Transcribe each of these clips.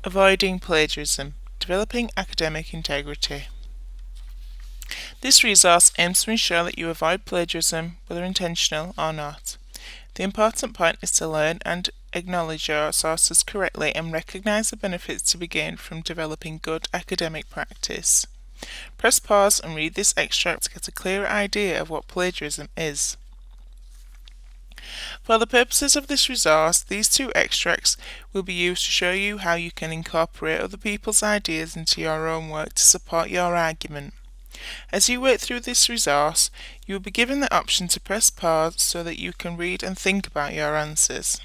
Avoiding plagiarism, developing academic integrity. This resource aims to ensure that you avoid plagiarism, whether intentional or not. The important point is to learn and acknowledge your sources correctly and recognise the benefits to be gained from developing good academic practice. Press pause and read this extract to get a clearer idea of what plagiarism is. For the purposes of this resource, these two extracts will be used to show you how you can incorporate other people's ideas into your own work to support your argument. As you work through this resource, you will be given the option to press pause so that you can read and think about your answers.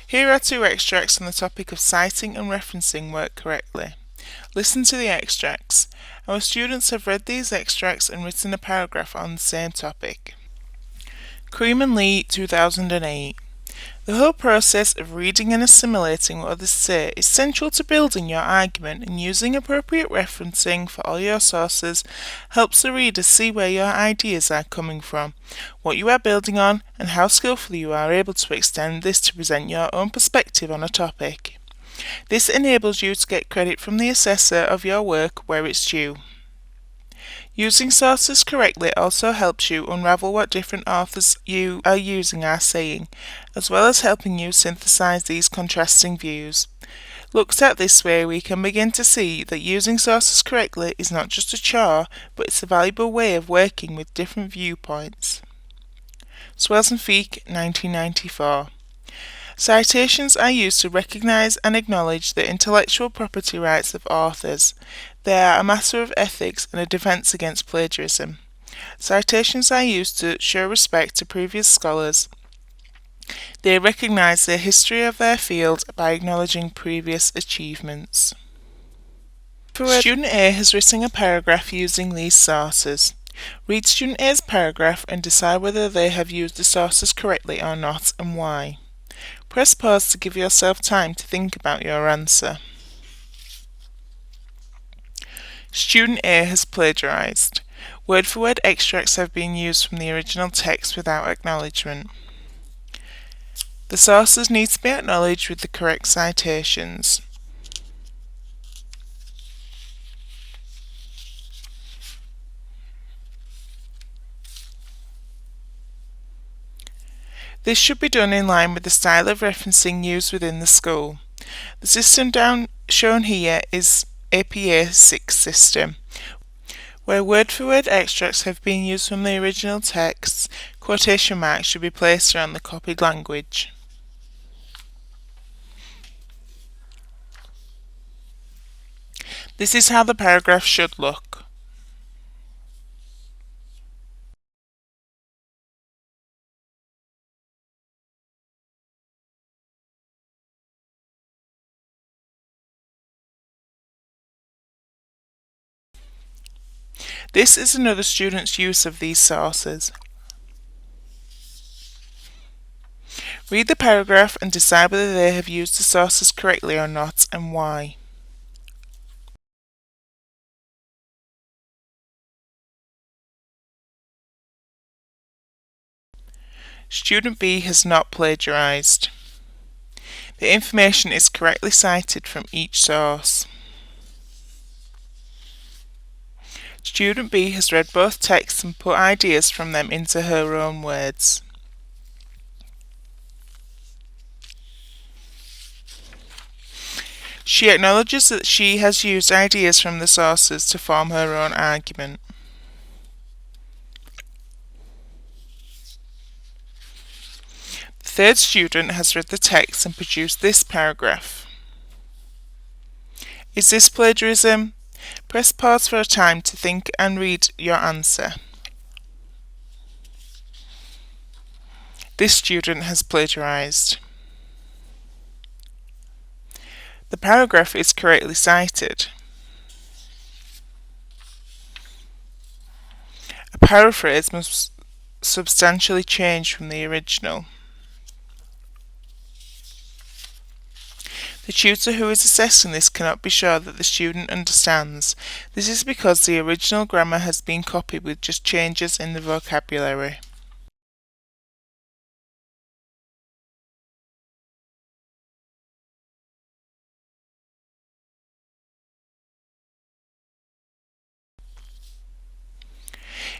Here are two extracts on the topic of citing and referencing work correctly. Listen to the extracts. Our students have read these extracts and written a paragraph on the same topic. Cream and Lee, 2008. The whole process of reading and assimilating what others say is central to building your argument, and using appropriate referencing for all your sources helps the reader see where your ideas are coming from, what you are building on, and how skillfully you are able to extend this to present your own perspective on a topic. This enables you to get credit from the assessor of your work where it's due. Using sources correctly also helps you unravel what different authors you are using are saying, as well as helping you synthesize these contrasting views. Looked at this way, we can begin to see that using sources correctly is not just a chore, but it's a valuable way of working with different viewpoints. Swales and Feek, 1994. Citations are used to recognize and acknowledge the intellectual property rights of authors. They are a matter of ethics and a defense against plagiarism. Citations are used to show respect to previous scholars. They recognize the history of their field by acknowledging previous achievements. Student A has written a paragraph using these sources. Read Student A's paragraph and decide whether they have used the sources correctly or not, and why. Press pause to give yourself time to think about your answer. Student A has plagiarized. Word-for-word extracts have been used from the original text without acknowledgement. The sources need to be acknowledged with the correct citations. This should be done in line with the style of referencing used within the school. The system shown here is APA 6 system, where word-for-word extracts have been used from the original texts. Quotation marks should be placed around the copied language. This is how the paragraph should look. This is another student's use of these sources. Read the paragraph and decide whether they have used the sources correctly or not, and why. Student B has not plagiarized. The information is correctly cited from each source. Student B has read both texts and put ideas from them into her own words. She acknowledges that she has used ideas from the sources to form her own argument. The third student has read the text and produced this paragraph. Is this plagiarism? Press pause for a time to think and read your answer. This student has plagiarized. The paragraph is correctly cited. A paraphrase must substantially change from the original. The tutor who is assessing this cannot be sure that the student understands. This is because the original grammar has been copied with just changes in the vocabulary.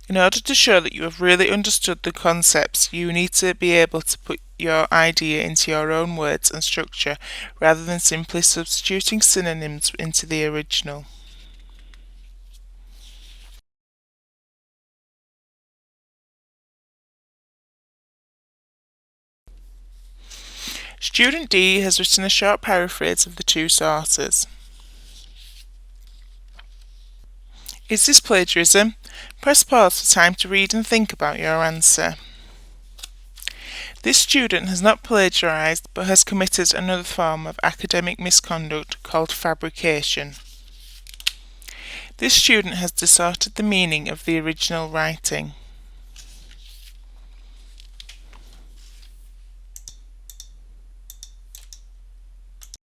In order to show that you have really understood the concepts, you need to be able to put your idea into your own words and structure rather than simply substituting synonyms into the original. Student D has written a short paraphrase of the two sources. Is this plagiarism? Press pause for time to read and think about your answer. This student has not plagiarised but has committed another form of academic misconduct called fabrication. This student has distorted the meaning of the original writing.